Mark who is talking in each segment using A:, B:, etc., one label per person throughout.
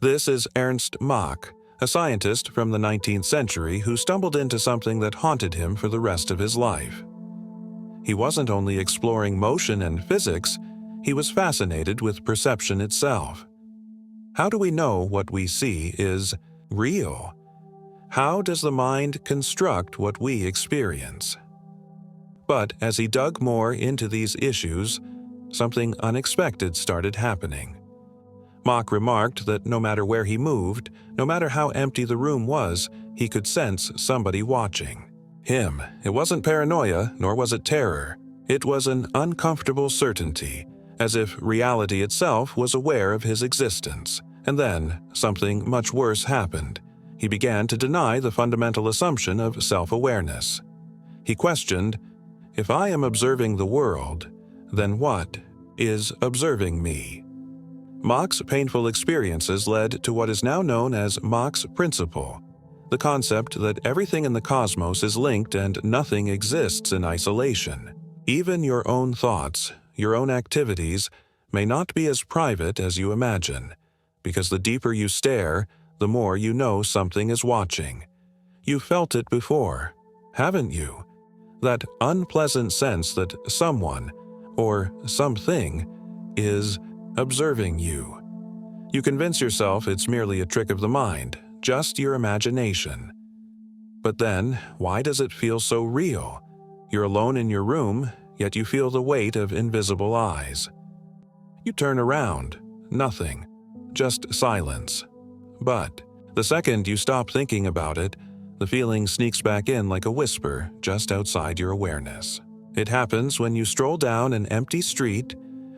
A: This is Ernst Mach, a scientist from the 19th century who stumbled into something that haunted him for the rest of his life. He wasn't only exploring motion and physics, he was fascinated with perception itself. How do we know what we see is real? How does the mind construct what we experience? But as he dug more into these issues, something unexpected started happening. Mach remarked that no matter where he moved, no matter how empty the room was, he could sense somebody watching him. It wasn't paranoia, nor was it terror. It was an uncomfortable certainty, as if reality itself was aware of his existence. And then, something much worse happened. He began to deny the fundamental assumption of self-awareness. He questioned, if I am observing the world, then what is observing me? Mach's painful experiences led to what is now known as Mach's principle, the concept that everything in the cosmos is linked and nothing exists in isolation. Even your own thoughts, your own activities, may not be as private as you imagine, because the deeper you stare, the more you know something is watching. You've felt it before, haven't you? That unpleasant sense that someone, or something, is observing you. You convince yourself it's merely a trick of the mind, just your imagination. But then, why does it feel so real? You're alone in your room, yet you feel the weight of invisible eyes. You turn around, nothing, just silence. But the second you stop thinking about it, the feeling sneaks back in like a whisper just outside your awareness. It happens when you stroll down an empty street,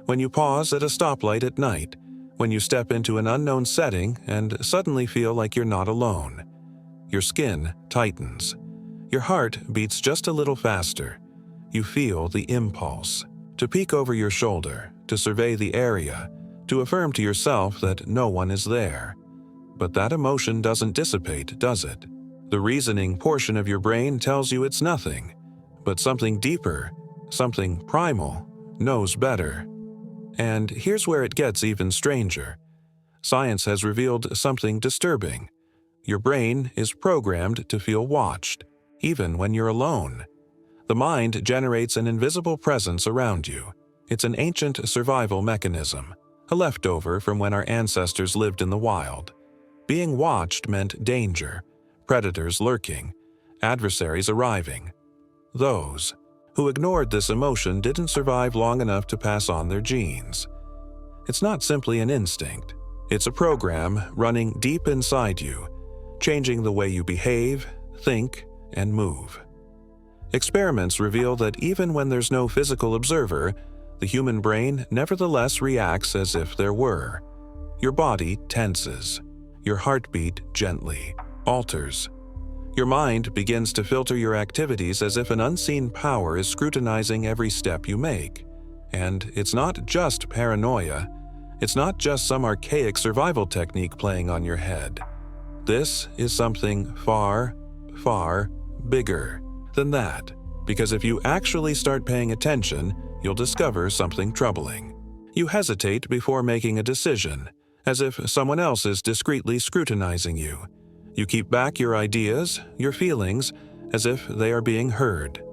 A: when you pause at a stoplight at night, when you step into an unknown setting and suddenly feel like you're not alone. Your skin tightens. Your heart beats just a little faster. You feel the impulse to peek over your shoulder, to survey the area, to affirm to yourself that no one is there. But that emotion doesn't dissipate, does it? The reasoning portion of your brain tells you it's nothing, but something deeper, something primal, knows better. And here's where it gets even stranger. Science has revealed something disturbing. Your brain is programmed to feel watched, even when you're alone. The mind generates an invisible presence around you. It's an ancient survival mechanism, a leftover from when our ancestors lived in the wild. Being watched meant danger, predators lurking, adversaries arriving. Those who ignored this emotion didn't survive long enough to pass on their genes. It's not simply an instinct. It's a program running deep inside you, changing the way you behave, think, and move. Experiments reveal that even when there's no physical observer, the human brain nevertheless reacts as if there were. Your body tenses. Your heartbeat gently alters. Your mind begins to filter your activities as if an unseen power is scrutinizing every step you make. And it's not just paranoia. It's not just some archaic survival technique playing on your head. This is something far, far bigger than that. Because if you actually start paying attention, you'll discover something troubling. You hesitate before making a decision, as if someone else is discreetly scrutinizing you. You keep back your ideas, your feelings, as if they are being heard.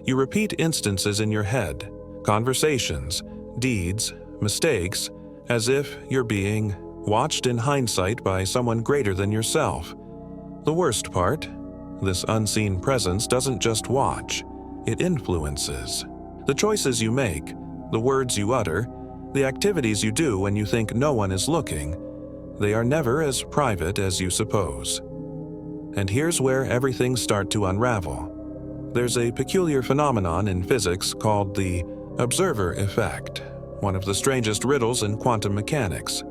A: You repeat instances in your head, conversations, deeds, mistakes, as if you're being watched in hindsight by someone greater than yourself. The worst part, this unseen presence doesn't just watch, it influences. The choices you make, the words you utter, the activities you do when you think no one is looking, they are never as private as you suppose. And here's where everything starts to unravel. There's a peculiar phenomenon in physics called the observer effect, one of the strangest riddles in quantum mechanics.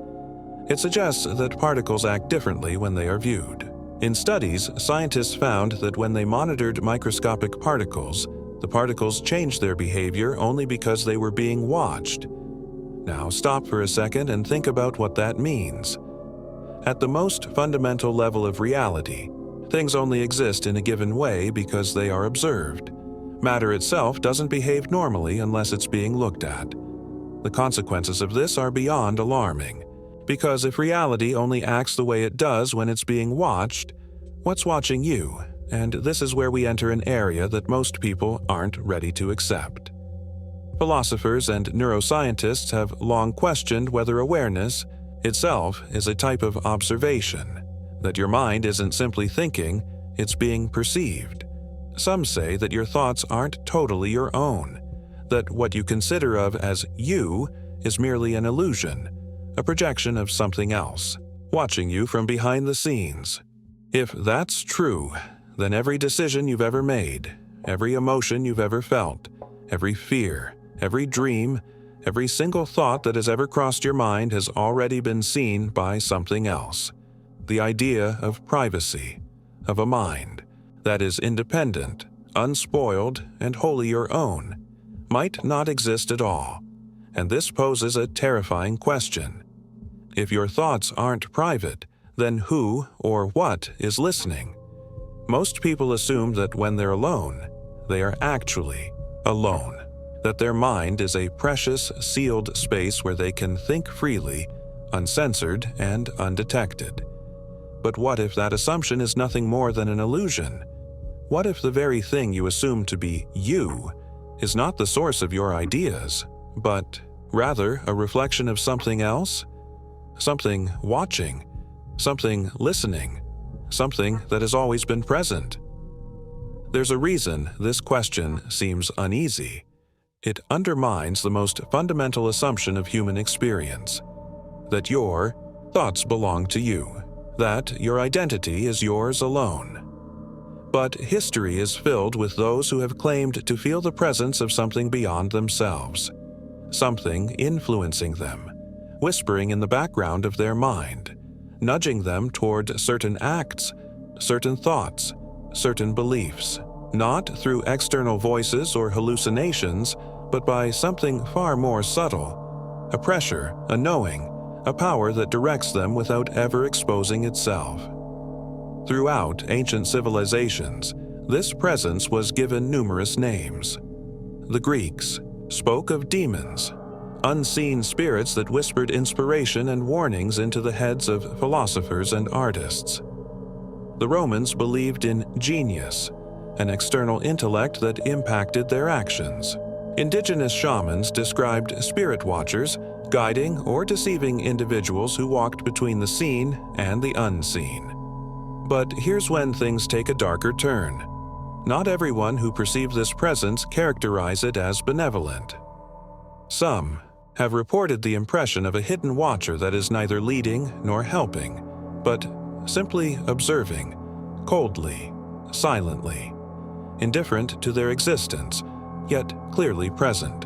A: It suggests that particles act differently when they are viewed. In studies, scientists found that when they monitored microscopic particles, the particles changed their behavior only because they were being watched. Now stop for a second and think about what that means. At the most fundamental level of reality, things only exist in a given way because they are observed. Matter itself doesn't behave normally unless it's being looked at. The consequences of this are beyond alarming. Because if reality only acts the way it does when it's being watched, what's watching you? And this is where we enter an area that most people aren't ready to accept. Philosophers and neuroscientists have long questioned whether awareness itself is a type of observation, that your mind isn't simply thinking, it's being perceived. Some say that your thoughts aren't totally your own, that what you consider of as you is merely an illusion, a projection of something else, watching you from behind the scenes. If that's true, then every decision you've ever made, every emotion you've ever felt, every fear, every dream, every single thought that has ever crossed your mind has already been seen by something else. The idea of privacy, of a mind that is independent, unspoiled, and wholly your own, might not exist at all, and this poses a terrifying question. If your thoughts aren't private, then who or what is listening? Most people assume that when they're alone, they are actually alone, that their mind is a precious, sealed space where they can think freely, uncensored, and undetected. But what if that assumption is nothing more than an illusion? What if the very thing you assume to be you is not the source of your ideas, but rather a reflection of something else? Something watching, something listening, something that has always been present. There's a reason this question seems uneasy. It undermines the most fundamental assumption of human experience, that your thoughts belong to you, that your identity is yours alone. But history is filled with those who have claimed to feel the presence of something beyond themselves, something influencing them, whispering in the background of their mind, nudging them toward certain acts, certain thoughts, certain beliefs, not through external voices or hallucinations, but by something far more subtle, a pressure, a knowing, a power that directs them without ever exposing itself. Throughout ancient civilizations, this presence was given numerous names. The Greeks spoke of demons, unseen spirits that whispered inspiration and warnings into the heads of philosophers and artists. The Romans believed in genius, an external intellect that impacted their actions. Indigenous shamans described spirit watchers, guiding or deceiving individuals who walked between the seen and the unseen. But here's when things take a darker turn. Not everyone who perceived this presence characterized it as benevolent. Some have reported the impression of a hidden watcher that is neither leading nor helping, but simply observing, coldly, silently, indifferent to their existence, yet clearly present.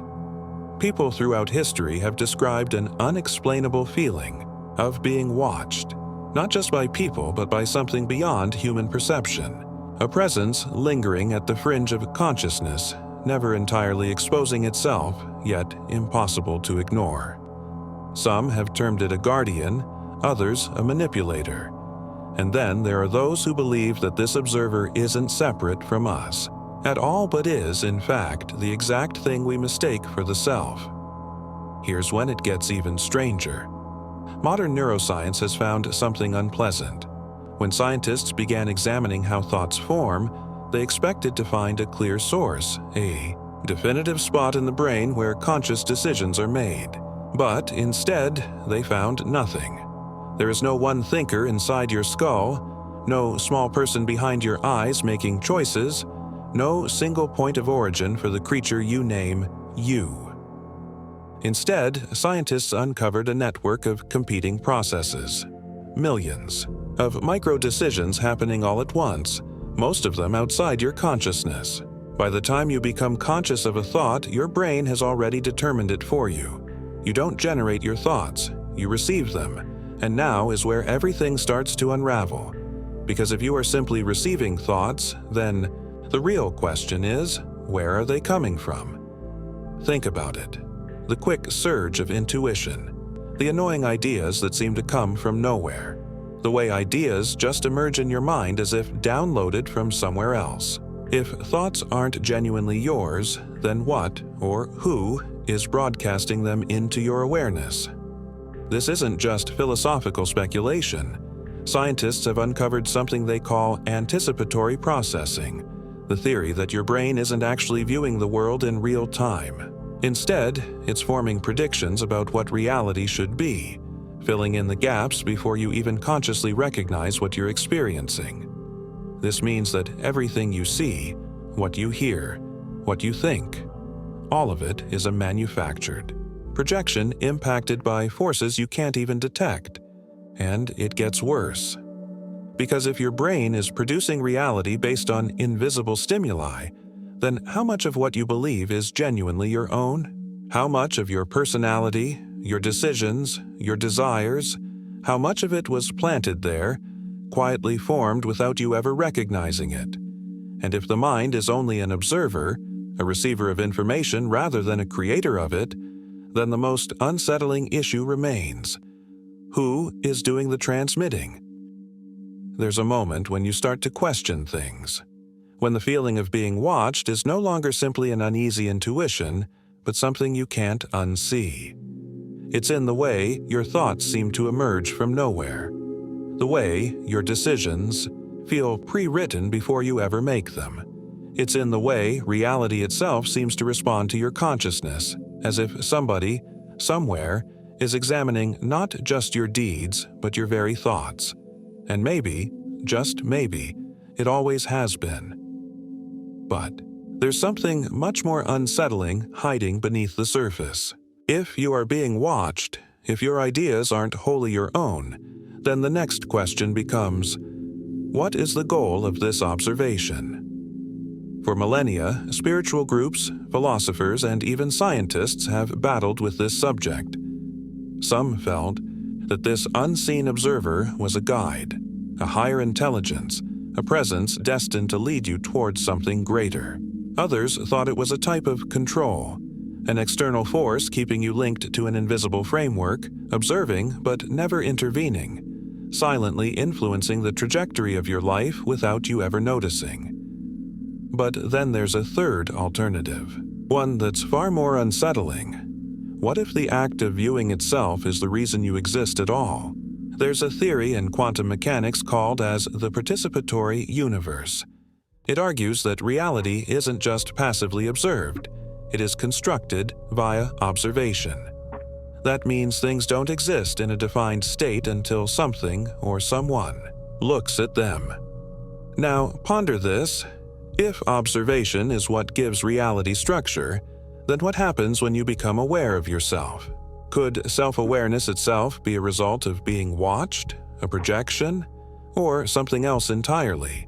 A: People throughout history have described an unexplainable feeling of being watched, not just by people but by something beyond human perception, a presence lingering at the fringe of consciousness, never entirely exposing itself, yet impossible to ignore. Some have termed it a guardian, others a manipulator. And then there are those who believe that this observer isn't separate from us, at all, but is, in fact, the exact thing we mistake for the self. Here's when it gets even stranger. Modern neuroscience has found something unpleasant. When scientists began examining how thoughts form, they expected to find a clear source, a definitive spot in the brain where conscious decisions are made. But instead, they found nothing. There is no one thinker inside your skull, no small person behind your eyes making choices, no single point of origin for the creature you name you. Instead, scientists uncovered a network of competing processes, millions of micro-decisions happening all at once, most of them outside your consciousness. By the time you become conscious of a thought, your brain has already determined it for you. You don't generate your thoughts, you receive them, and now is where everything starts to unravel. Because if you are simply receiving thoughts, then the real question is, where are they coming from? Think about it. The quick surge of intuition, the annoying ideas that seem to come from nowhere, the way ideas just emerge in your mind as if downloaded from somewhere else. If thoughts aren't genuinely yours, then what or who is broadcasting them into your awareness? This isn't just philosophical speculation. Scientists have uncovered something they call anticipatory processing, the theory that your brain isn't actually viewing the world in real time. Instead, it's forming predictions about what reality should be, filling in the gaps before you even consciously recognize what you're experiencing. This means that everything you see, what you hear, what you think, all of it is a manufactured projection impacted by forces you can't even detect. And it gets worse. Because if your brain is producing reality based on invisible stimuli, then how much of what you believe is genuinely your own? How much of your personality, your decisions, your desires, how much of it was planted there, quietly formed without you ever recognizing it? And if the mind is only an observer, a receiver of information rather than a creator of it, then the most unsettling issue remains. Who is doing the transmitting? There's a moment when you start to question things, when the feeling of being watched is no longer simply an uneasy intuition, but something you can't unsee. It's in the way your thoughts seem to emerge from nowhere, the way your decisions feel pre-written before you ever make them. It's in the way reality itself seems to respond to your consciousness, as if somebody, somewhere, is examining not just your deeds, but your very thoughts. And maybe, just maybe, it always has been. But there's something much more unsettling hiding beneath the surface. If you are being watched, if your ideas aren't wholly your own, then the next question becomes, what is the goal of this observation? For millennia, spiritual groups, philosophers, and even scientists have battled with this subject. Some felt that this unseen observer was a guide, a higher intelligence, a presence destined to lead you towards something greater. Others thought it was a type of control, an external force keeping you linked to an invisible framework, observing but never intervening, silently influencing the trajectory of your life without you ever noticing. But then there's a third alternative, one that's far more unsettling. What if the act of viewing itself is the reason you exist at all? There's a theory in quantum mechanics called as the participatory universe. It argues that reality isn't just passively observed, it is constructed via observation. That means things don't exist in a defined state until something or someone looks at them. Now, ponder this. If observation is what gives reality structure, then what happens when you become aware of yourself? Could self-awareness itself be a result of being watched, a projection, or something else entirely?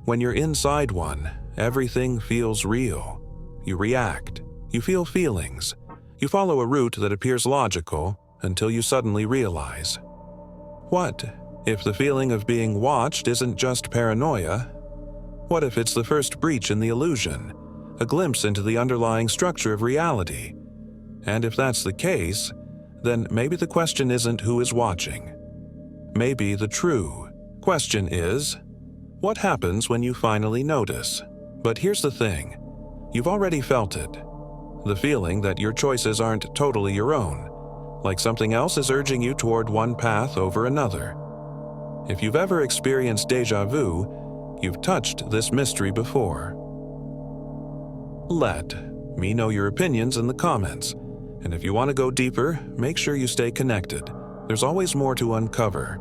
A: When you're inside one, everything feels real. You react, you feel feelings, you follow a route that appears logical until you suddenly realize. What if the feeling of being watched isn't just paranoia? What if it's the first breach in the illusion, a glimpse into the underlying structure of reality? And if that's the case, then maybe the question isn't who is watching. Maybe the true question is, what happens when you finally notice? But here's the thing, you've already felt it. The feeling that your choices aren't totally your own, like something else is urging you toward one path over another. If you've ever experienced déjà vu, you've touched this mystery before. Let me know your opinions in the comments, and if you want to go deeper, make sure you stay connected. There's always more to uncover.